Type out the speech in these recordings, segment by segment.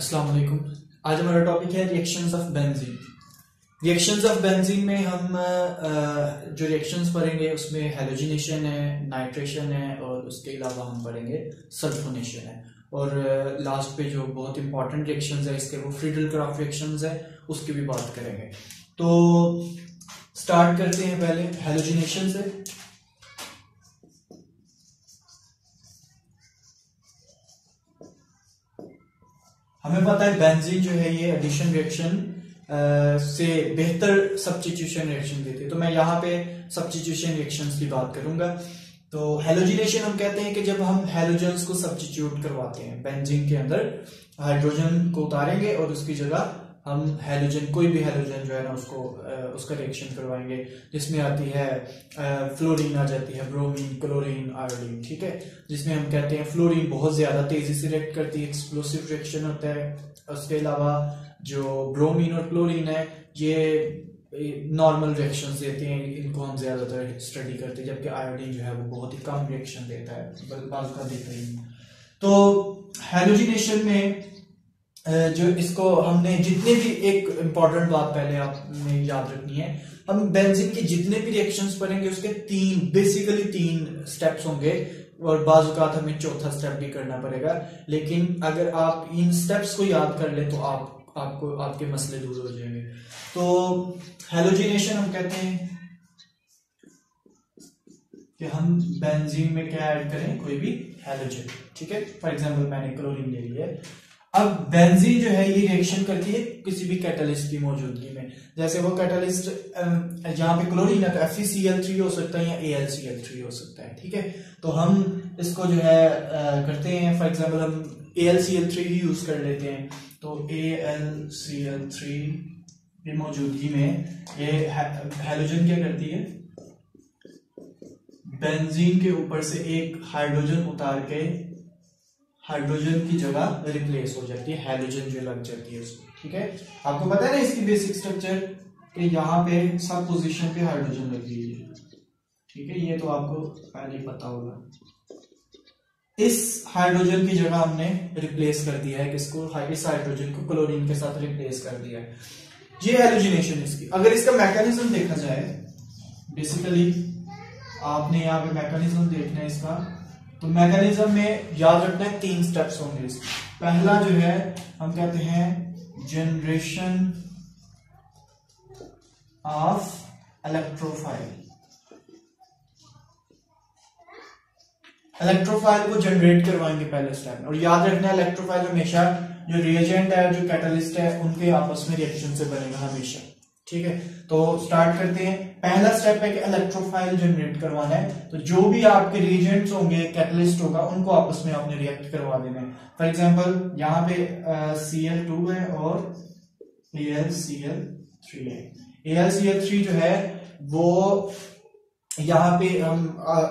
अस्सलाम वालेकुम। आज हमारा टॉपिक है reactions of benzene. Reactions of benzene में हम जो रिएक्शंस पढ़ेंगे उसमें हैलोजिनेशन है, नाइट्रेशन है और उसके अलावा हम पढ़ेंगे सल्फोनेशन है। और लास्ट पे जो बहुत इंपॉर्टेंट रिएक्शंस है इसके वो फ्रीडल क्राफ्ट रिएक्शंस है, उसकी भी बात करेंगे। तो स्टार्ट करते हैं पहले हैलोजिनेशन से। हमें पता है बेंजीन जो है ये एडिशन रिएक्शन से बेहतर सब्स्टिट्यूशन रिएक्शन देती है, तो मैं यहाँ पे सब्स्टिट्यूशन रिएक्शंस की बात करूंगा। तो हैलोजिनेशन हम कहते हैं कि जब हम हैलोजन्स को सब्स्टिट्यूट करवाते हैं बेंजीन के अंदर, हाइड्रोजन को उतारेंगे और उसकी जगह हम हैलोजन, कोई भी हैलोजन जो है ना उसको उसका रिएक्शन करवाएंगे, जिसमें आती है फ्लोरीन आ जाती है, ब्रोमीन, क्लोरीन, आयोडीन, ठीक है। जिसमें हम कहते हैं फ्लोरीन बहुत ज्यादा तेजी से रिएक्ट करती है, एक्सप्लोसिव रिएक्शन होता है। उसके अलावा जो ब्रोमीन और क्लोरीन है ये नॉर्मल रिएक्शंस देते हैं, इनको हम ज्यादातर स्टडी करते हैं, जबकि आयोडीन जो है वो बहुत ही कम रिएक्शन देता है, बाजू का देता ही। तो हैलोजिनेशन में जो इसको हमने जितने भी, एक इंपॉर्टेंट बात पहले आपने याद रखनी है, हम बेंजीन के जितने भी रिएक्शंस पढ़ेंगे उसके बेसिकली तीन स्टेप्स होंगे और बाजुकात हमें चौथा स्टेप भी करना पड़ेगा। लेकिन अगर आप इन स्टेप्स को याद कर ले तो आपको आपके मसले दूर हो जाएंगे। तो हैलोजिनेशन हम कहते हैं कि हम बेंजीन में क्या ऐड करें, कोई भी हैलोजन, ठीक है। फॉर एग्जांपल मैंने क्लोरीन ले लिया है। अब बेंजीन जो है ये रिएक्शन करती है किसी भी कैटलिस्ट की मौजूदगी में। जैसे वो कैटलिस्ट यहाँ पे क्लोरीन है तो FeCl3 हो सकता है या AlCl3 हो सकता है, ठीक है। तो हम इसको जो है करते हैं, फॉर एग्जांपल हम AlCl3 ही यूज कर लेते हैं। तो AlCl3 की मौजूदगी में ये हैलोजन क्या करती है, बेंजीन के ऊपर से एक हाइड्रोजन उतार के हाइड्रोजन की जगह रिप्लेस हो जाती है, हैलोजन जो लग जाती है उसको, ठीक है। आपको पता है ना इसकी बेसिक स्ट्रक्चर कि यहाँ पे सब पोजीशन पे हाइड्रोजन लगी हुई है, ठीक है। ये तो आपको पहले ही पता होगा। इस हाइड्रोजन की जगह हमने रिप्लेस कर दिया है किसको, इस हाइड्रोजन को क्लोरीन के साथ रिप्लेस कर दिया है। ये हैलोजिनेशन इसकी। अगर इसका मैकेनिज्म देखा जाए, बेसिकली आपने यहाँ पे मैकेनिज्म देखना है इसका, तो मैकेनिज्म में याद रखना है तीन स्टेप्स होंगे इसके। पहला जो है हम कहते हैं जनरेशन ऑफ इलेक्ट्रोफाइल। इलेक्ट्रोफाइल को जनरेट करवाएंगे पहले स्टेप में। और याद रखना है इलेक्ट्रोफाइल हमेशा जो रिएजेंट है, जो कैटलिस्ट है, उनके आपस में रिएक्शन से बनेगा हमेशा, ठीक है। तो स्टार्ट करते हैं। पहला स्टेप है कि इलेक्ट्रोफाइल जनरेट करवाना है। तो जो भी आपके रिएजेंट्स होंगे, कैटलिस्ट होगा, उनको आपस में आपने रिएक्ट करवा देना है। फॉर एग्जांपल यहाँ पे Cl2 है और AlCl3 है। AlCl3 जो है वो यहाँ पे हम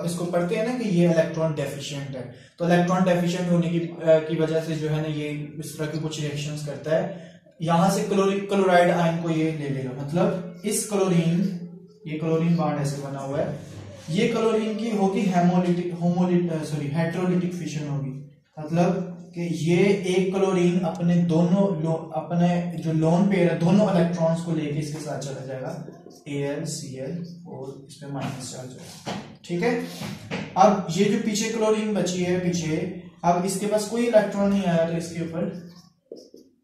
इसको पढ़ते हैं ना कि ये इलेक्ट्रॉन डेफिशिएंट है। तो इलेक्ट्रॉन डेफिशिएंट होने की वजह से जो है ना ये इस तरह की कुछ रिएक्शंस करता है। यहां से क्लोराइड आयन को ये ले लेगा, मतलब इस क्लोरीन, ये क्लोरीन बॉन्ड ऐसे बना हुआ है, ये क्लोरीन की होगी हेट्रोलिटिक फिशन होगी। मतलब कि ये एक क्लोरीन अपने अपने जो लोन पेयर है दोनों इलेक्ट्रॉन्स को लेके इसके साथ चला जाएगा, AlCl, और इसमें माइनस चार्ज है, ठीक है। अब ये जो पीछे क्लोरीन बची है पीछे, अब इसके पास कोई इलेक्ट्रॉन नहीं आया तो इसके ऊपर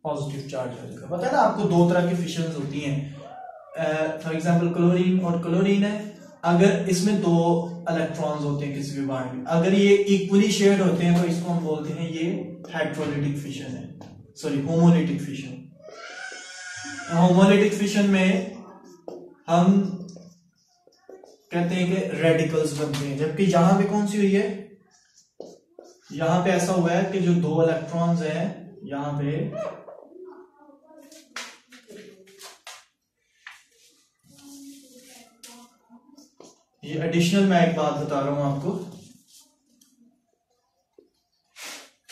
पॉजिटिव चार्ज आ जाएगा। पता है ना आपको दो तरह की फिशंस होती हैं। फॉर एग्जांपल क्लोरीन और क्लोरीन है, अगर इसमें दो इलेक्ट्रॉन्स होते हैं किसी भी बॉन्ड में, अगर ये इक्वली शेयर्ड होते हैं तो इसको हम बोलते हैं ये हेट्रोलिटिक फिशन है, sorry homolytic fission. Homolytic fission में हम कहते हैं कि रेडिकल्स बनते हैं, जबकि यहां पे कौन सी हुई है, यहां पे ऐसा हुआ है कि जो दो इलेक्ट्रॉन्स हैं यहां पे, ये एडिशनल मैं एक बात बता रहा हूं आपको,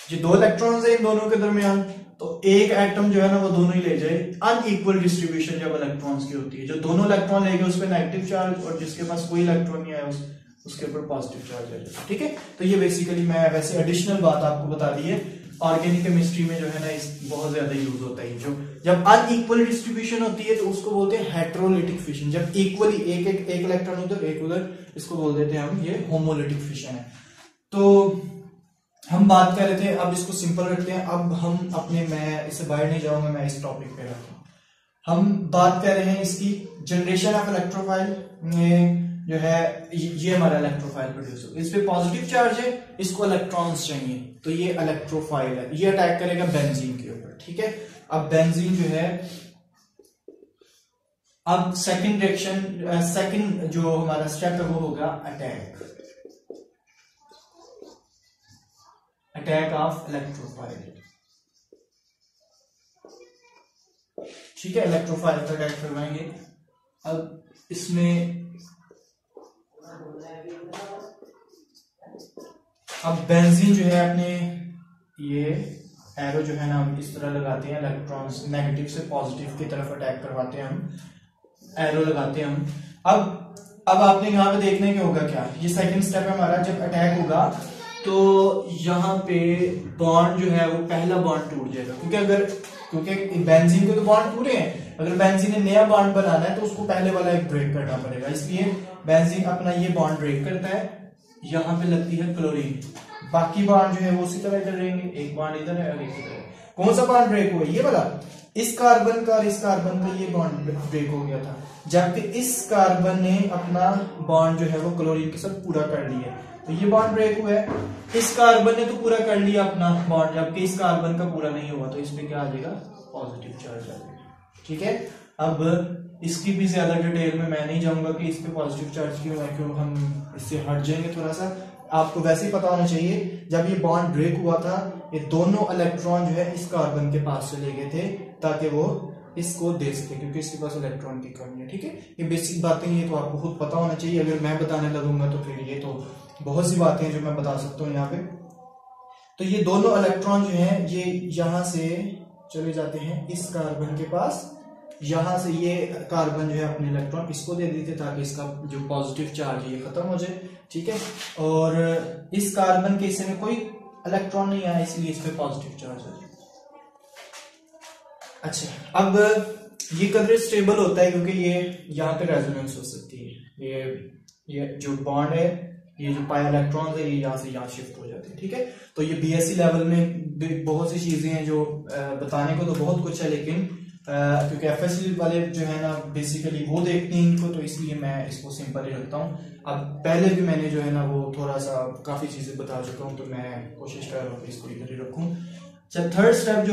जो दो इलेक्ट्रॉन्स है इन दोनों के दरमियान, तो एक एटम जो है ना वो दोनों ही ले जाए। अनइक्वल डिस्ट्रीब्यूशन जब इलेक्ट्रॉन्स की होती है, जो दोनों इलेक्ट्रॉन लेंगे उस पर नेगेटिव चार्ज और जिसके पास कोई इलेक्ट्रॉन नहीं आया उसके ऊपर पॉजिटिव चार्ज आ जाएगा, ठीक है। तो ये बेसिकली मैं वैसे एडिशनल बात आपको बता दी है। ऑर्गेनिक केमिस्ट्री में जो है ना इस बहुत ज्यादा यूज होता है। जो जब अनइक्वल डिस्ट्रीब्यूशन होती है तो उसको बोलते हैं हेटेरोलिटिक फिशन। जब इक्वली एक इलेक्ट्रॉन उधर एक उधर, इसको बोल देते हैं हम ये होमोलिटिक फिशन है। तो हम बात कर रहे थे, अब इसको सिंपल रखते हैं। अब हम अपने, मैं इससे बाहर नहीं जाऊंगा, मैं इस टॉपिक पे रहता हूँ। हम बात कर रहे हैं इसकी जनरेशन ऑफ इलेक्ट्रोफाइल में जो है ये हमारा इलेक्ट्रोफाइल प्रोड्यूस होगा। इस पे पॉजिटिव चार्ज है, इसको इलेक्ट्रॉन्स चाहिए, तो ये इलेक्ट्रोफाइल है, ये अटैक करेगा बेंजीन के ऊपर। ठीक है, अब बेंजीन जो है, अब सेकंड रिएक्शन, सेकंड जो हमारा स्टेप है वो होगा अटैक ऑफ इलेक्ट्रोफाइल। ठीक है, इलेक्ट्रोफाइल का अटैक करवाएंगे। अब इसमें अब बेंजीन जो है अपने ये एरो जो है ना हम इस तरह लगाते हैं, इलेक्ट्रॉन्स नेगेटिव से पॉजिटिव की तरफ अटैक करवाते हैं हम, एरो लगाते हैं हम। अब आपने यहाँ पे देखने के होगा क्या, ये सेकंड स्टेप है हमारा। जब अटैक होगा तो यहाँ पे बॉन्ड जो है वो पहला बॉन्ड टूट जाएगा, क्योंकि बेंजीन को तो बॉन्ड पूरे हैं, अगर बेंजीन ने नया बॉन्ड बनाना है तो उसको पहले वाला एक ब्रेक करना पड़ेगा। इसलिए बेंजीन अपना ये बॉन्ड ब्रेक करता है, यहाँ पे लगती है क्लोरीन, बाकी बॉन्ड जो है वो उसी तरह इधर रहेंगे, एक बॉन्ड इधर है और एक इधर है। कौन सा बॉन्ड ब्रेक हुआ, ये वाला, इस कार्बन का और इस कार्बन का ये बॉन्ड ब्रेक हो गया था, जबकि इस कार्बन ने अपना बॉन्ड जो है वो क्लोरीन के साथ पूरा कर लिया, तो ये बॉन्ड ब्रेक हुआ है। इस कार्बन ने तो पूरा कर लिया अपना बॉन्ड, जबकि इस कार्बन का पूरा नहीं हुआ, तो इसमें क्या आ जाएगा, पॉजिटिव चार्ज आ जाएगा। ठीक है, अब इसकी भी ज्यादा डिटेल में मैं नहीं जाऊंगा कि इस पे पॉजिटिव चार्ज क्यों है, क्यों हम इससे हट जाएंगे थोड़ा सा। आपको वैसे ही पता होना चाहिए, जब ये बॉन्ड ब्रेक हुआ था ये दोनों इलेक्ट्रॉन जो है इस कार्बन के पास चले गए थे ताकि वो इसको दे सके, क्योंकि इसके पास इलेक्ट्रॉन की कमी है। ठीक है, ये बेसिक बातें, ये तो आपको खुद पता होना चाहिए। अगर मैं बताने लगूंगा तो फिर ये तो बहुत सी बातें हैं जो मैं बता सकता हूँ यहाँ पे। तो ये दोनों इलेक्ट्रॉन जो है ये यहाँ से चले जाते हैं इस कार्बन के पास, यहां से ये कार्बन जो है अपने इलेक्ट्रॉन इसको दे देते ताकि इसका जो पॉजिटिव चार्ज है ये खत्म हो जाए। ठीक है, और इस कार्बन के हिस्से में कोई इलेक्ट्रॉन नहीं आया, इसलिए इस पे पॉजिटिव चार्ज हो जाए। अच्छा, अब ये कदर स्टेबल होता है क्योंकि ये यहाँ पे रेजोनेंस हो सकती है, ये जो बॉन्ड है, ये जो पाई इलेक्ट्रॉन है ये यहाँ से यहाँ शिफ्ट हो जाते हैं। ठीक है, तो ये बीएससी लेवल में बहुत सी चीजें हैं जो बताने को तो बहुत कुछ है, लेकिन क्योंकि एफएससी वाले जो है ना बेसिकली वो देखते हैं इनको, तो इसलिए मैं इसको सिंपल ही रखता हूँ। अब पहले भी मैंने जो है ना वो थोड़ा सा काफी चीजें बता चुका हूँ, तो मैं कोशिश कर रहा हूँ कि इसको इधर ही रखूँ। अच्छा, थर्ड स्टेप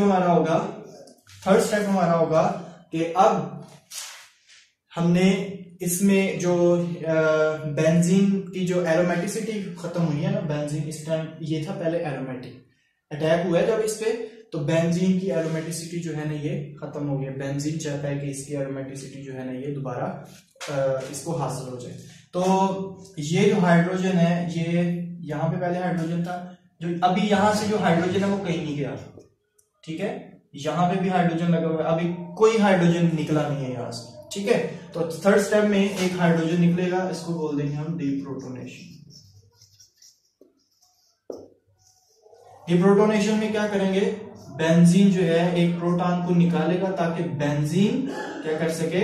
हमारा होगा कि अब हमने इसमें जो बेंजीन की जो एरोमेटिसिटी खत्म हुई है ना, बेंजीन इस टाइम ये था पहले एरोमेटिक, अटैक हुआ है जब इस पे, तो बेंजीन की एरोमेटिसिटी जो है ना ये खत्म हो गई। बेंजीन चाहता है कि इसकी एरोमेटिसिटी जो है ना ये दोबारा इसको हासिल हो जाए। तो ये जो हाइड्रोजन है, ये यहाँ पे पहले हाइड्रोजन था, जो अभी यहाँ से जो हाइड्रोजन है वो कहीं नहीं गया। ठीक है, यहाँ पे भी हाइड्रोजन लगा हुआ है, अभी कोई हाइड्रोजन निकला नहीं है यहाँ से। ठीक है, तो थर्ड स्टेप में एक हाइड्रोजन निकलेगा, इसको बोल देंगे हम डीप्रोटोनेशन। डीप्रोटोनेशन में क्या करेंगे, बेंजीन जो है एक प्रोटॉन को निकालेगा ताकि बेंजीन क्या कर सके,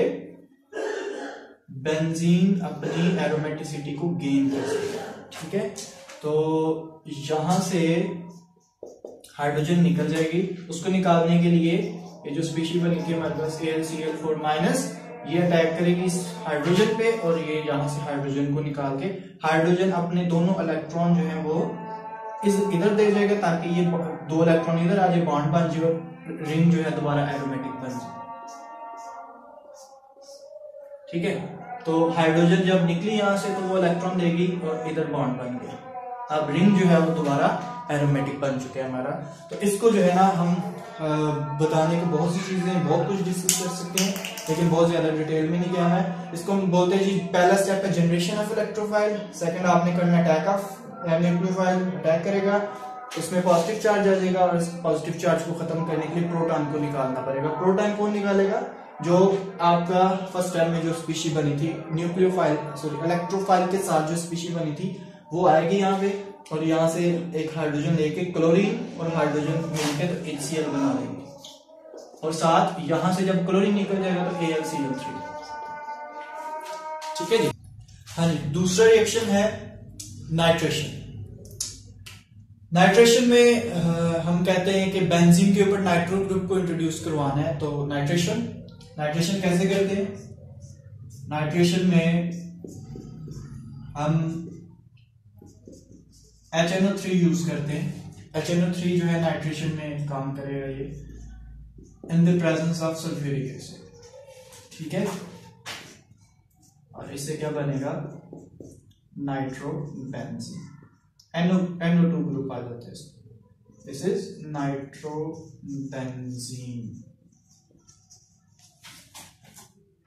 बेंजीन अपनी एरोमेटिसिटी को गेन कर सके। ठीक है, तो यहां से हाइड्रोजन निकल जाएगी, उसको निकालने के लिए ये जो स्पीशीज बनी थी हमारे पास AlCl4- ये अटैक करेगी इस हाइड्रोजन पे, और ये यहां से हाइड्रोजन को निकाल के हाइड्रोजन अपने दोनों इलेक्ट्रॉन जो है वो इधर दे जाएगा ताकि ये दो इलेक्ट्रॉन इधर आ जाए, बॉन्ड बन जाए, रिंग जो है दोबारा एरोमेटिक बन जाए। ठीक है, तो हाइड्रोजन जब निकली यहां से तो वो इलेक्ट्रॉन देगी और इधर बॉन्ड बन गया, अब रिंग जो है वो दोबारा एरोमेटिक बन चुके हैं हमारा। तो इसको जो है ना हम बताने को बहुत सी चीजें, बहुत कुछ डिस्कस कर सकते हैं, लेकिन बहुत ज्यादा डिटेल में नहीं गया है। इसको हम बोलते हैं जी, पहला स्टेप है जनरेशन ऑफ इलेक्ट्रोफाइल, सेकंड आपने करना अटैक ऑफ न्यूक्लियोफाइल, अटैक करेगा, उसमें पॉजिटिव चार्ज आ जाएगा, और इस पॉजिटिव चार्ज को खत्म करने के लिए प्रोटॉन को निकालना पड़ेगा। प्रोटॉन कौन निकालेगा, जो आपका फर्स्ट टाइम में जो स्पीशी बनी थी न्यूक्लियोफाइल, सॉरी इलेक्ट्रोफाइल के साथ जो स्पीशी बनी थी वो आएगी यहाँ पे, और यहाँ से एक हाइड्रोजन लेके क्लोरीन और हाइड्रोजन मिलकर तो HCl बना देंगे, और साथ यहां से जब क्लोरीन निकल जाएगा तो AlCl3। ठीक है जी। हाँ जी, दूसरा रिएक्शन है नाइट्रेशन। नाइट्रेशन में हम कहते हैं कि बेंजीन के ऊपर नाइट्रो ग्रुप को इंट्रोड्यूस करवाना है, तो नाइट्रेशन कैसे करते हैं? नाइट्रेशन में हम HNO3 यूज करते हैं। HNO3 जो है नाइट्रेशन में काम करेगा ये in the presence of sulphuric acid. ठीक है, और इससे क्या बनेगा? नाइट्रोबेंजीन, NO2 ग्रुप आ जाता है। This is nitrobenzene.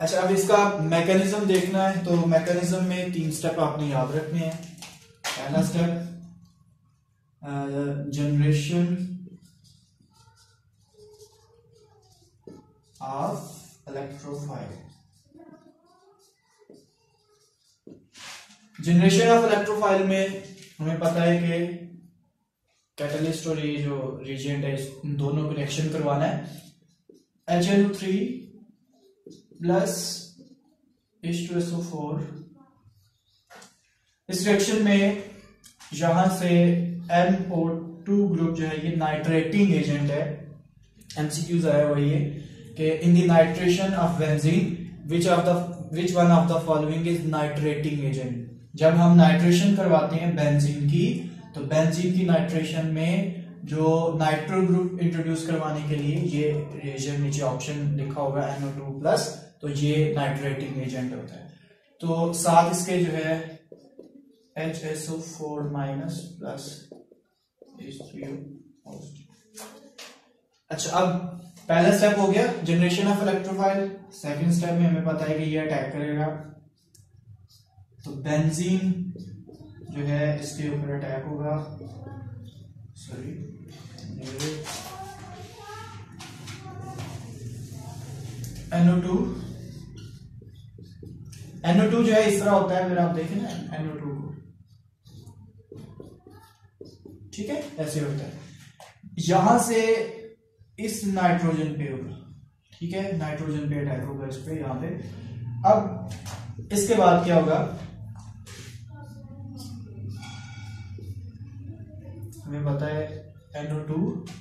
अच्छा, अब इसका मैकेनिज्म देखना है, तो मैकेनिज्म में 3 स्टेप आपने याद रखने हैं। पहला step generation of electrophile. Generation of electrophile में हमें पता है कि कैटलिस्ट और ये जो रिएजेंट है इन दोनों को रिएक्शन करवाना है। HNO3 plus H2SO4। इस रिएक्शन में यहां से NO2 ग्रुप जो है ये नाइट्रेटिंग एजेंट है। MCQs आया हुआ ये कि in the nitration of benzene which one of the following is nitrating agent. जब हम नाइट्रेशन करवाते हैं बेंजीन की, तो बेंजीन की नाइट्रेशन में जो नाइट्रो ग्रुप इंट्रोड्यूस करवाने के लिए ये रिएजेंट नीचे ऑप्शन लिखा होगा NO2 प्लस, तो ये नाइट्रेटिंग एजेंट होता है। तो साथ इसके जो है HSO4 माइनस प्लस H3O। अच्छा, अब पहला स्टेप हो गया generation of electrophile. Second step में हमें पता है कि ये अटैक करेगा, तो बेंजीन जो है इसके ऊपर अटैक होगा। सॉरी, NO2 जो है इस तरह होता है, अगर आप देखें ना NO2 को, ठीक है, ऐसे होता है। यहां से इस नाइट्रोजन पे होगा, ठीक है, नाइट्रोजन पे अटैक होगा इस पे, यहां पे। अब इसके बाद क्या होगा? हमें पता है NO2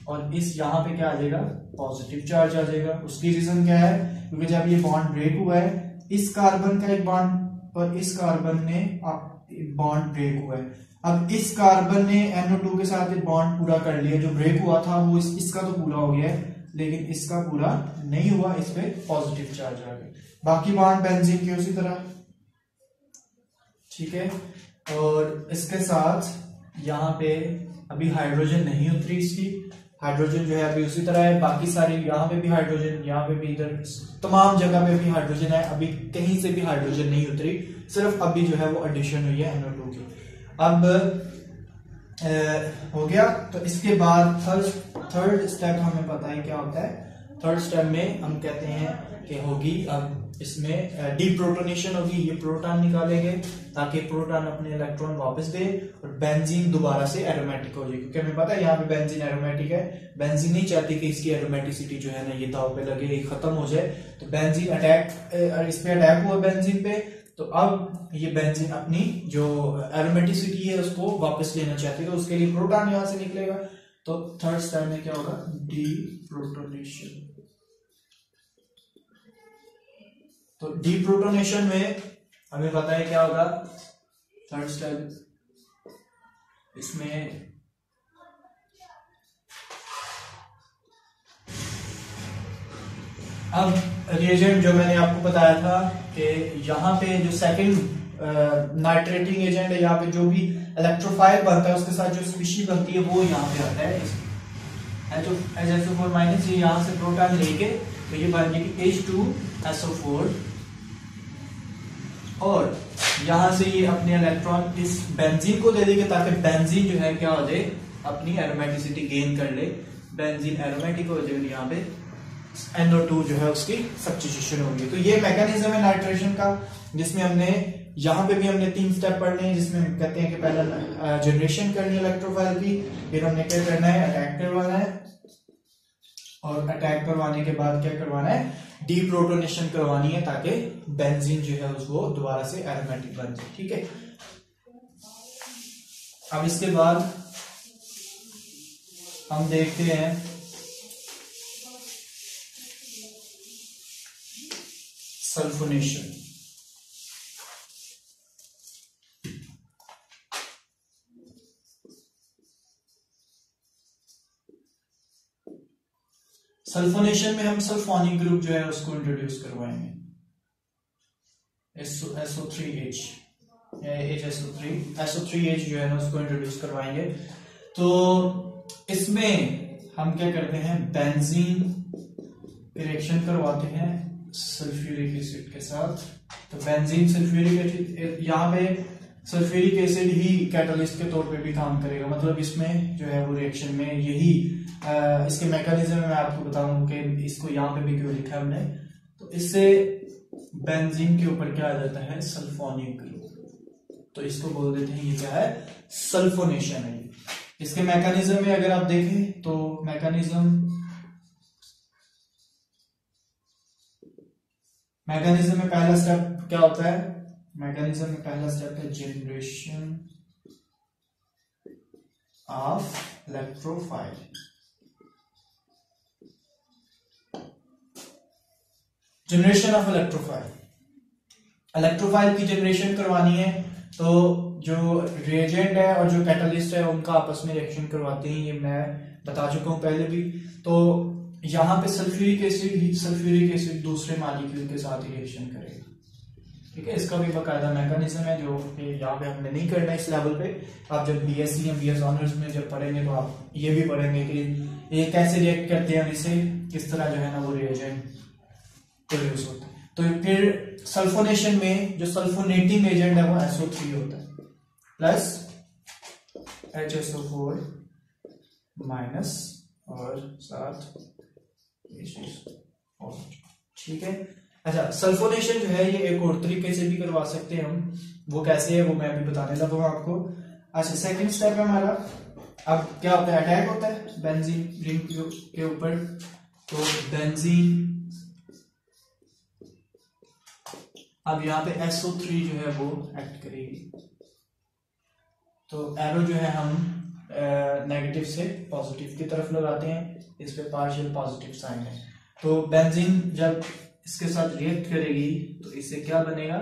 और इस यहां पे क्या आ जाएगा? पॉजिटिव चार्ज आ जाएगा। उसकी रीजन क्या है? क्योंकि जब ये बॉन्ड ब्रेक हुआ है, इस कार्बन का एक बॉन्ड और इस कार्बन ने बॉन्ड ब्रेक हुआ है। अब इस कार्बन ने NO2 के साथ बॉन्ड पूरा कर लिया, जो ब्रेक हुआ था वो इसका तो पूरा हो गया है, लेकिन इसका पूरा नहीं हुआ, इस पे पॉजिटिव चार्ज आ गया। बाकी बॉन्ड बेंजीन के उसी तरह, ठीक है। और इसके साथ यहाँ पे अभी हाइड्रोजन नहीं उतरी, इसकी हाइड्रोजन जो है अभी उसी तरह है। बाकी सारी यहाँ पे भी हाइड्रोजन, यहाँ पे भी, इधर तमाम जगह पे भी हाइड्रोजन है, अभी कहीं से भी हाइड्रोजन नहीं उतरी, सिर्फ अभी जो है वो एडिशन हुई है NO2 की। अब हो गया, तो इसके बाद थर्ड स्टेप हमें पता है क्या होता है। थर्ड स्टेप में हम कहते हैं कि होगी, अब इसमें डीप्रोटोनेशन होगी, ये प्रोटॉन निकालेंगे ताकि प्रोटॉन अपने इलेक्ट्रॉन वापस दे और बेंजीन दोबारा से एरोमेटिक हो जाए, क्योंकि हमें पता है यहाँ पे बेंजीन एरोमेटिक है। बेंजीन नहीं चाहती कि इसकी एरोमेटिसिटी जो है ना ये दाव पे लगे, ये खत्म हो जाए। तो बेंजीन अटैक, इस पे अटैक हुआ बेंजीन पे, तो अब ये बेंजीन अपनी जो एरोमेटिसिटी है उसको वापस लेना चाहती है, तो उसके लिए प्रोटॉन यहां से निकलेगा। तो थर्ड स्टेप में क्या होगा? डीप्रोटोनेशन। तो डीप्रोटोनेशन में हमें पता है क्या होगा। थर्ड स्टेप इसमें अब रिएजेंट जो मैंने आपको बताया था कि यहाँ पे जो सेकंड नाइट्रेटिंग एजेंट है, यहाँ पे जो भी इलेक्ट्रोफाइल बनता है उसके साथ जो स्पीशीज बनती है वो यहाँ पे आता है। HSO4 माइनस, ये यहाँ से प्रोटॉन लेके तो ये बन जाएगी H2SO4, और यहां से ये अपने इलेक्ट्रॉन इस बेंजीन को दे देंगे ताकि बेंजीन जो है क्या हो जाए, अपनी एरोमेटिसिटी गेन कर ले, बेंजीन एरोमेटिक हो जाए, यहाँ पे NO2 जो है उसकी सब्स्टिट्यूशन होगी। तो ये मैकेनिज्म है नाइट्रेशन का, जिसमें हमने यहाँ पे भी हमने 3 स्टेप पढ़ने हैं, जिसमें हम कहते हैं कि पहला जनरेशन करनी है इलेक्ट्रोफाइल की, फिर हमने क्या करना है, अटैक करवाना है, और अटैक करवाने के बाद क्या करवाना है, डीप्रोटोनेशन करवानी है, ताकि बेंजीन जो है उसको दोबारा से एरोमेटिक बन जाए। ठीक है, अब इसके बाद हम देखते हैं सल्फोनेशन। सल्फोनेशन में हम सल्फोनिक ग्रुप जो है उसको इंट्रोड्यूस करवाएंगे, SO3H SO3H जो है ना उसको इंट्रोड्यूस करवाएंगे। तो इसमें हम क्या करते हैं, बेंजीन रिएक्शन करवाते हैं सल्फ्यूरिक एसिड के साथ। तो बेंजीन सल्फ्यूरिक एसिड, यहाँ पे सल्फ्यूरिक एसिड ही कैटलिस्ट के तौर पे भी काम करेगा, मतलब इसमें जो है वो रिएक्शन में यही इसके मैकेनिज्म में मैं आपको बताऊं कि इसको यहाँ पे भी क्यों लिखा है हमने। तो इससे बेंजीन के ऊपर क्या आ जाता है, सल्फोनिक ग्रुप, तो इसको बोल देते हैं ये क्या है, सल्फोनेशन है। इसके मैकेनिज्म में अगर आप देखें तो मैकेनिज्म में पहला स्टेप क्या होता है, मैकेनिज्म में पहला स्टेप है generation of electrophile. Generation of electrophile की जनरेशन करवानी है, तो जो रिएजेंट है और जो कैटलिस्ट है उनका आपस में रिएक्शन करवाते हैं, ये मैं बता चुका हूं पहले भी। तो यहाँ पे सल्फ्यूरिक एसिड दूसरे मॉलिक्यूल के साथ रिएक्शन करेगा। ठीक है, इसका भी बाकायदा मैकेनिज्म है जो यहाँ पे हमने नहीं करना इस लेवल पे। आप जब बीएससी या बीएस ऑनर्स में जब पढ़ेंगे तो आप ये भी पढ़ेंगे कि ये कैसे रिएक्ट करते हैं, इसे किस तरह जो है ना वो रिएजेंट प्रोड्यूस होता है। तो फिर सल्फोनेशन में जो सल्फोनेटिंग एजेंट है वो SO3 होता है प्लस HSO4 माइनस और साथ। ठीक है, अच्छा सल्फोनेशन जो है ये एक और तरीके से भी करवा सकते हैं हम, वो कैसे है वो मैं भी बताने लगा हूं आपको। अच्छा सेकंड स्टेप है हमारा, अब क्या होता है, अटैक होता है बेंजीन रिंग के ऊपर। तो बेंजीन अब यहाँ पे SO3 जो है वो एक्ट करेगी, तो एरो जो है हम नेगेटिव से पॉजिटिव की तरफ लगाते हैं, इस पे पार्शियल पॉजिटिव साइन है। तो बेंजीन जब इसके साथ रिएक्ट करेगी तो इससे क्या बनेगा,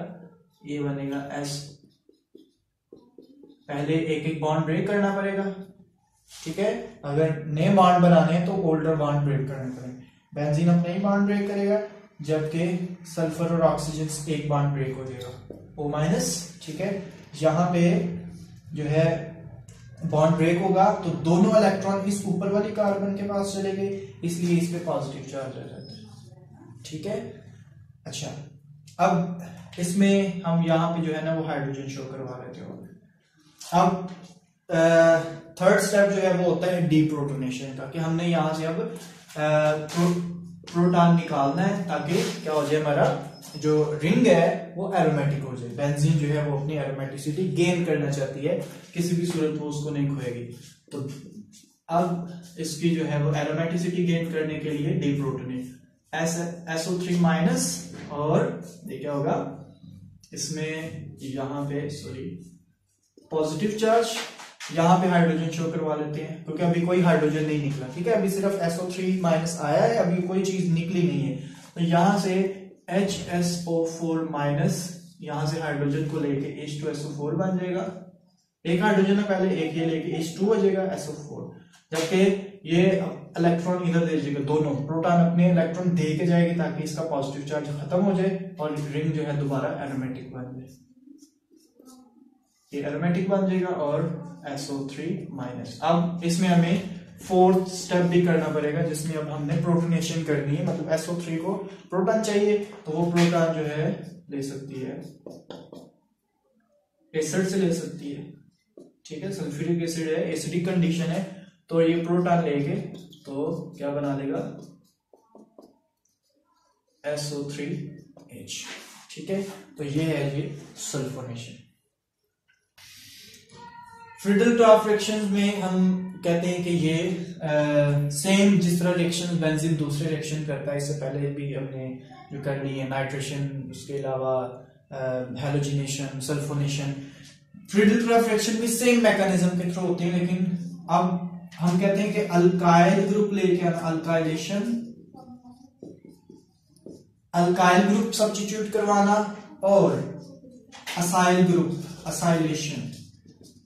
ये बनेगा S, पहले एक एक बॉन्ड ब्रेक करना पड़ेगा। ठीक है, अगर नए बॉन्ड बनाने हैं तो ओल्डर बॉन्ड ब्रेक करने पड़ेंगे। बेंजीन अपने ही बॉन्ड ब्रेक करेगा, जबकि सल्फर और ऑक्सीजन एक बॉन्ड ब्रेक हो जाएगा O-। ठीक है, यहाँ पे जो है बॉन्ड ब्रेक होगा तो दोनों इलेक्ट्रॉन इस ऊपर वाली कार्बन के पास चले गए, इसलिए इस पे पॉजिटिव चार्ज आ जाता है। ठीक है, अच्छा अब इसमें हम यहाँ पे जो है ना वो हाइड्रोजन शो करवा लेते हो। अब थर्ड स्टेप जो है वो होता है डीप्रोटोनेशन का, कि हमने यहाँ से अब प्रोटॉन निकालना है ताकि क्या हो जाए, हमारा जो रिंग है वो एरोमेटिक हो जाए। बेंजीन जो है वो अपनी एरोमेटिसिटी गेन करना चाहती है, किसी भी सूरत में उसको नहीं खोएगी। तो अब इसकी जो है वो एरोमेटिसिटी गेन करने के लिए डीप्रोटोनेट SO3 माइनस, और ये क्या होगा इसमें, यहाँ पे पॉजिटिव चार्ज, यहाँ पे हाइड्रोजन शो करवा लेते हैं क्योंकि अभी कोई हाइड्रोजन नहीं निकला। ठीक है, अभी सिर्फ SO3 माइनस आया है, अभी कोई चीज निकली नहीं है। तो यहां से HSO4 माइनस, यहां से हाइड्रोजन को लेके H2SO4 बन जाएगा। एक हाइड्रोजन है पहले, एक ये लेके H2 हो जाएगा SO4, जबकि ये इलेक्ट्रॉन इधर दे दीजिएगा, दोनों प्रोटॉन अपने इलेक्ट्रॉन दे के जाएगी ताकि इसका पॉजिटिव चार्ज खत्म हो जाए और रिंग जो है दोबारा एरोमेटिक बन जाए। ये एरोमेटिक बन जाएगा और SO3 माइनस। अब इसमें हमें फोर्थ स्टेप भी करना पड़ेगा, जिसमें अब हमने प्रोटोनेशन करनी है, मतलब SO3 को प्रोटॉन चाहिए, तो वो प्रोटॉन जो है ले सकती है एसिड से ले सकती है। ठीक है, सल्फ्यूरिक एसिड है, एसिडिक कंडीशन है, तो ये प्रोटॉन लेके तो क्या बना लेगा, SO3H। ठीक है, तो ये है ये सल्फोनेशन। फ्रीडल-क्राफ्ट रिएक्शंस में हम कहते हैं कि ये सेम जिस तरह रिएक्शन बेंजीन दूसरे रिएक्शन करता है, इससे पहले भी हमने जो कर ली है नाइट्रेशन, उसके अलावा हैलोजिनेशन, सल्फोनेशन, फ्रीडल-क्राफ्ट रिएक्शन भी सेम मैकेनिज्म के थ्रू होती है। लेकिन अब हम कहते हैं कि अल्काइल ग्रुप लेके आना, अल्काइलेशन, अल्काइल ग्रुप सब्स्टिट्यूट करवाना, और असाइल ग्रुप, असाइलेशन,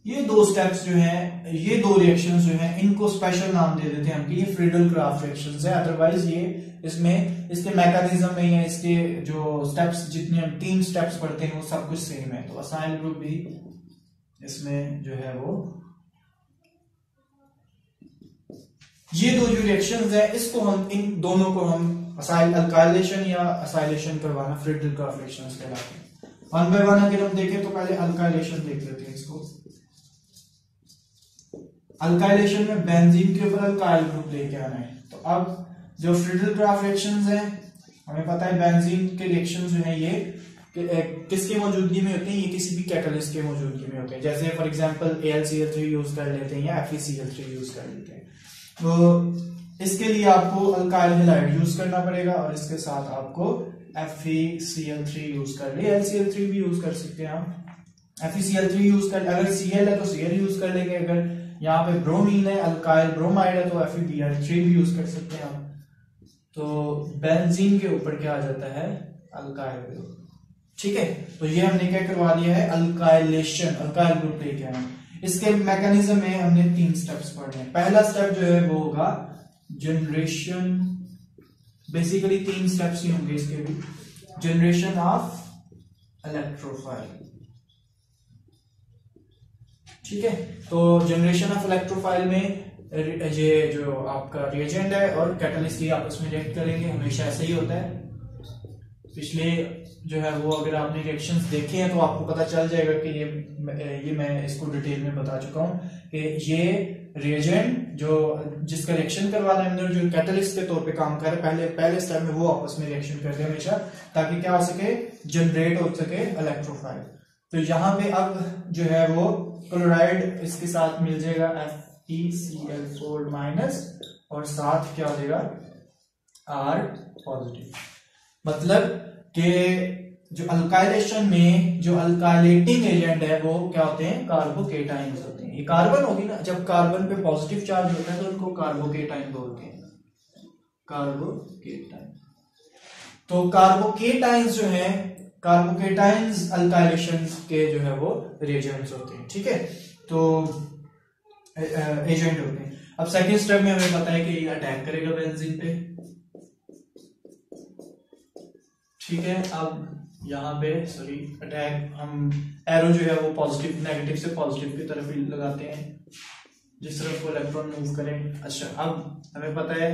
ये दो स्टेप्स जो हैं, ये दो रिएक्शंस जो हैं, इनको स्पेशल नाम दे देते हैं हम कि ये फ्रीडल-क्राफ्ट रिएक्शंस है। अदरवाइज ये इसमें इसके मैकेनिज्म में या इसके जो स्टेप्स, जितने हम 3 स्टेप्स पढ़ते हैं वो सब कुछ सेम है। तो असाइल ग्रुप भी इसमें जो है वो, ये दो जो रिएक्शंस है, इसको हम, इन दोनों को हम अल्काइलेशन या असाइलेशन करवाना फ्रीडल-क्राफ्ट रिएक्शंस कहलाते हैं। वन बाय वन अगर हम देखें तो पहले अल्काइलेशन देख लेते हैं इसको। अल्काइलेशन में बेंजीन के ऊपर अल्काइल ग्रुप लेके आना है। तो अब जो फ्रीडल-क्राफ्ट रिएक्शंस हैं, हमें पता है बेंजीन के रिएक्शंस जो है ये किसकी मौजूदगी में होते हैं, ये किसी भी कैटलिस्ट के मौजूदगी में होते हैं। जैसे फॉर एग्जांपल AlCl3 यूज कर लेते हैं या FeCl3 यूज कर लेते हैं। तो इसके लिए आपको अल्काइल हैलाइड यूज करना पड़ेगा और इसके साथ आपको FeCl3 यूज कर ले, AlCl3 भी यूज कर सकते हैं हम। FeCl3 यूज कर, अगर Cl है तो Cl यूज कर लेंगे, अगर यहाँ पे ब्रोमीन है, अल्काइल ब्रोमाइड है, तो FeBr3 भी यूज कर सकते हैं हम। तो बेंजीन के ऊपर क्या आ जाता है, अल्काइल ग्रुप। ठीक है, तो ये हमने क्या करवा दिया है, अल्काइलेशन, अल्काइल ग्रुप लेके आए। इसके मैकेनिज्म में हमने 3 स्टेप्स पढ़े हैं। पहला स्टेप जो है वो होगा जनरेशन, बेसिकली 3 स्टेप्स ही होंगे इसके भी। जनरेशन ऑफ इलेक्ट्रोफाइल, ठीक है। तो जनरेशन ऑफ इलेक्ट्रोफाइल में ये जो आपका रिएजेंट है और कैटलिस्ट ही आपस में रिएक्ट करेंगे, हमेशा ऐसा ही होता है। पिछले जो है वो अगर आपने रिएक्शंस देखे हैं तो आपको पता चल जाएगा कि ये मैं इसको डिटेल में बता चुका हूं कि ये रिएजेंट जो जिसका रिएक्शन करवाना है, जो कैटलिस्ट के तौर पे काम कर रहा है, पहले स्टेप में वो आपस में रिएक्शन करते हैं हमेशा, ताकि क्या हो सके, जनरेट हो सके इलेक्ट्रोफाइल। तो यहाँ पे अब जो है वो क्लोराइड इसके साथ मिल जाएगा FeCl4 माइनस, और साथ क्या हो जाएगा R पॉजिटिव। मतलब कि जो अल्काइलेशन में जो अल्काइलेटिंग एजेंट है वो क्या होते हैं, कार्बोकेटाइन्स होते हैं। ये कार्बन होगी ना, जब कार्बन पे पॉजिटिव चार्ज होता है तो उनको कार्बोकेटाइन बोलते हैं, कार्बोकेटाइन। तो कार्बोकेटाइन्स जो है, कार्बोकेटाइन्स अल्काइलेशन के जो है वो रिएजेंट्स होते हैं। ठीक है, तो एजेंट होते हैं। अब सेकंड स्टेप में हमें पता है कि ये अटैक करेगा बेंजीन पे। ठीक है, अब यहाँ पे सॉरी अटैक, हम एरो जो है वो पॉजिटिव, नेगेटिव से पॉजिटिव की तरफ ही लगाते हैं, जिस तरफ वो इलेक्ट्रॉन मूव करें। अच्छा, अब हमें पता है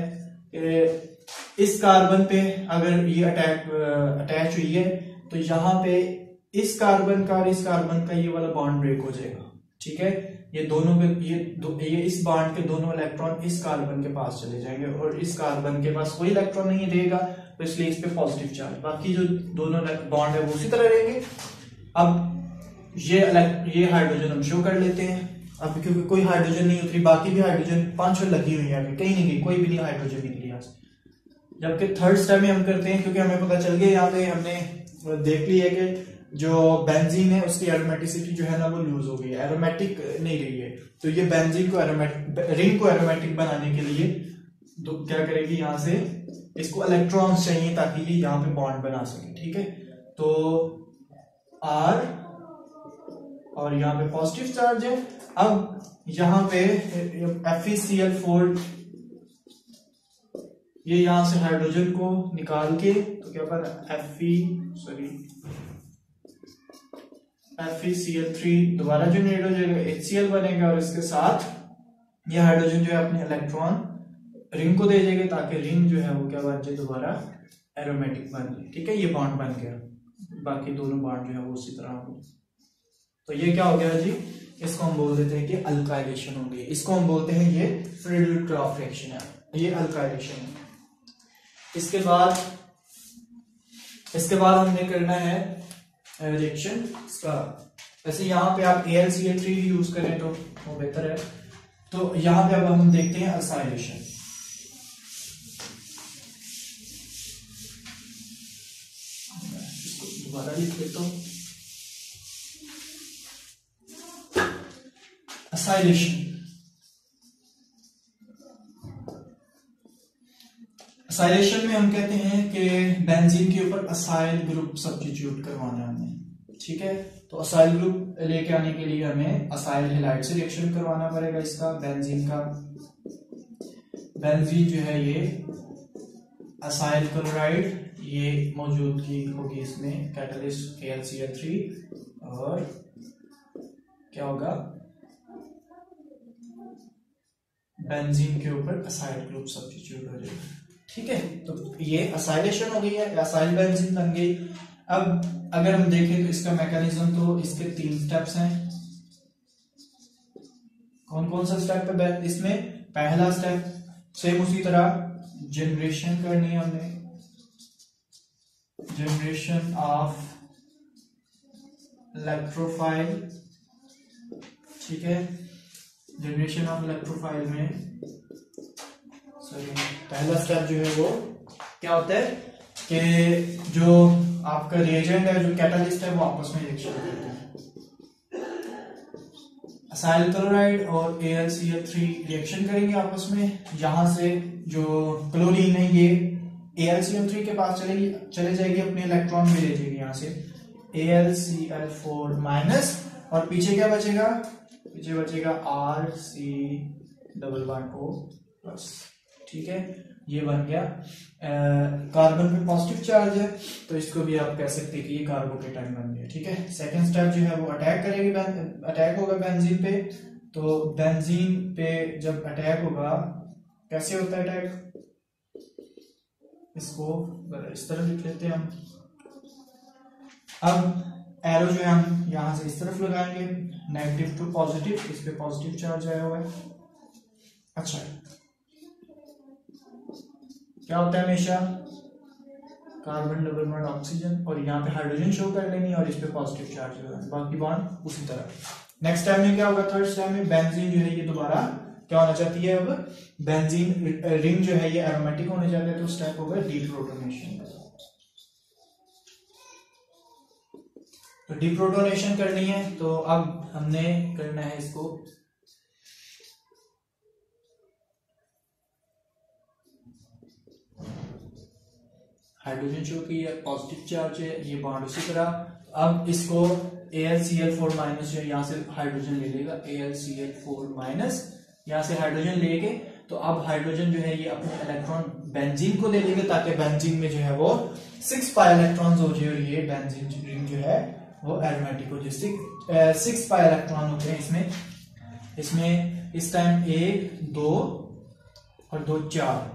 कि इस कार्बन पे अगर ये अटैच हुई है तो यहाँ पे इस कार्बन का और इस कार्बन का ये वाला बॉन्ड ब्रेक हो जाएगा। ठीक है, ये दोनों के ये इस बॉन्ड के दोनों इलेक्ट्रॉन इस कार्बन के पास चले जाएंगे और इस कार्बन के पास कोई इलेक्ट्रॉन नहीं रहेगा, तो इसलिए इस पे पॉजिटिव चार्ज, बाकी जो दोनों बॉन्ड है वो उसी तरह रहेंगे। अब ये हाइड्रोजन हम शो कर लेते हैं। अब क्योंकि कोई हाइड्रोजन नहीं उतरी, बाकी भी हाइड्रोजन 5 लगी हुई है, कहीं नहीं गई, कोई भी नहीं हाइड्रोजन निकली यहाँ से। जबकि थर्ड स्टेप में हम करते हैं, क्योंकि हमें पता चल गया, यहाँ पे हमने देख ली है कि जो बेंजीन है उसकी एरोमेटिसिटी जो है ना वो लूज हो गई है, एरोमेटिक नहीं रही है। तो ये बेंजीन को रिंग को एरोमेटिक बनाने के लिए तो क्या करेगी, यहाँ से इसको इलेक्ट्रॉन्स चाहिए ताकि ये यहाँ पे बॉन्ड बना सके। ठीक है, तो R और यहाँ पे पॉजिटिव चार्ज है। अब यहाँ पे FeCl4 ये यहां से हाइड्रोजन को निकाल के तो क्या बना, FeCl3 दोबारा जनरेट हो जाएगा, HCl बनेगा और इसके साथ ये हाइड्रोजन जो है अपने इलेक्ट्रॉन रिंग को दे देगा ताकि रिंग जो है वो क्या बन जाए, दोबारा एरोमेटिक बन जाए। ठीक है, ये बॉन्ड बन गया, बाकी दोनों बॉन्ड जो है वो उसी तरह हो। तो ये क्या हो गया जी, इसको हम बोल देते हैं कि अल्काइलेशन हो गई। इसको हम बोलते हैं ये फ्रीडल-क्राफ्ट रिएक्शन है, ये अल्काइलेशन है। इसके बाद इसके बाद हमने करना है रिएक्शन इसका। वैसे यहाँ पे आप AlCl3 यूज करें तो वो बेहतर है। तो यहाँ पे अब हम देखते हैं असाइलेशन। दोबारा लिख देता हूं। असाइलेशन, असाइलेशन में हम कहते हैं कि बेंजीन के ऊपर असाइल ग्रुप सब्स्टिट्यूट करवाना है हमें, ठीक है। तो असाइल ग्रुप लेके आने के लिए हमें असाइल हैलाइड से रिएक्शन करवाना पड़ेगा इसका, बेंजीन का। बेंजीन जो है ये असाइल क्लोराइड, ये मौजूदगी होगी इसमें कैटलिस्ट AlCl3 और क्या होगा, बेंजीन के ऊपर असाइल ग्रुप सब्स्टिट्यूट हो जाएगा, ठीक है। तो ये असाइलेशन हो गई है, असाइल बेंजीन बन गई। अब अगर हम देखें तो इसका मैकेनिज्म, तो इसके 3 स्टेप्स हैं। कौन कौन सा स्टेप है इसमें? पहला स्टेप सेम उसी तरह जनरेशन करनी है हमने, जनरेशन ऑफ इलेक्ट्रोफाइल, ठीक है। जनरेशन ऑफ इलेक्ट्रोफाइल में पहला स्टेप जो है वो क्या होता है कि जो आपका रिएजेंट है, जो कैटालिस्ट है, वो आपस में रिएक्शन करते हैं। असाइल क्लोराइड और AlCl3 रिएक्शन करेंगे आपस में। यहां से जो क्लोरीन है ये AlCl3 के पास चले जाएगी, अपने इलेक्ट्रॉन में ले जाएगी यहाँ से AlCl4- और पीछे क्या बचेगा? पीछे बचेगा RC++O+, ठीक है। ये बन गया। कार्बन पे पॉजिटिव चार्ज है तो इसको भी आप कह सकते हैं कि ये कार्बोकेटाइन बन गया, ठीक है। सेकंड स्टेप जो है वो अटैक करेगी, अटैक होगा बेंजीन पे। तो बेंजीन पे जब अटैक होगा, कैसे होता है अटैक, इसको इस तरह लिख लेते हैं हम। अब एरो जो है हम यहां से इस तरफ लगाएंगे, नेगेटिव टू पॉजिटिव, इस पे पॉजिटिव चार्ज आया हुआ है। अच्छा, क्या होता है हमेशा कार्बन डबल बॉन्ड ऑक्सीजन, और यहाँ पे हाइड्रोजन शो कर लेनी और इस पे पॉजिटिव चार्ज लगाना, बाकी बॉन्ड उसी तरह। नेक्स्ट स्टेप में क्या होगा? थर्ड स्टेप में बेंजीन जो है ये दोबारा क्या होना चाहती है? अब बेंजीन रिंग जो है ये एरोमेटिक होने जाता है, तो स्टेप होगा डीप्रोटोनेशन। तो डीप्रोटोनेशन करनी है, तो अब हमने करना है इसको हाइड्रोजन शो की है, पॉजिटिव चार्ज है, ये बॉन्ड उसी तरह। अब इसको AlCl4- जो यहाँ से हाइड्रोजन ले लेगा, AlCl4- यहाँ से हाइड्रोजन लेके, तो अब हाइड्रोजन जो है ये अपने इलेक्ट्रॉन बेंजीन को ले लेंगे, ताकि बेंजीन में जो है वो 6 पाई इलेक्ट्रॉन्स हो जाए और ये बेंजीन रिंग जो है वो एरोमेटिक हो जाए। 6 पाई इलेक्ट्रॉन होते हैं इसमें इस टाइम 1, 2 और 2,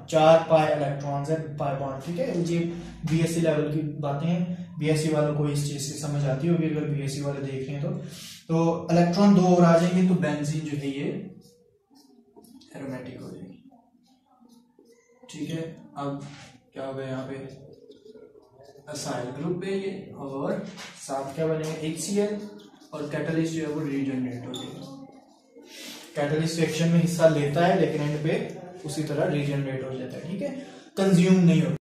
4 पाई इलेक्ट्रॉन्स है, पाई बॉन्ड, ठीक है। ये BSc लेवल की बातें हैं, BSc वालों को इस चीज से समझ आती होगी, अगर BSc वाले देख रहे हैं तो इलेक्ट्रॉन 2 और आ जाएंगे, तो बेंजीन जो है ये एरोमेटिक हो जाएगी, ठीक है। अब क्या होगा यहाँ पे? असाइल ग्रुप है ये, और साथ क्या बनेगा? HCl, और कैटलिस्ट जो है वो रीजनरेट हो जाएगा। कैटलिस्ट रिएक्शन में हिस्सा लेता है, लेकिन एंड पे उसी तरह रीजनरेट हो जाता है, ठीक है, कंज्यूम नहीं होता।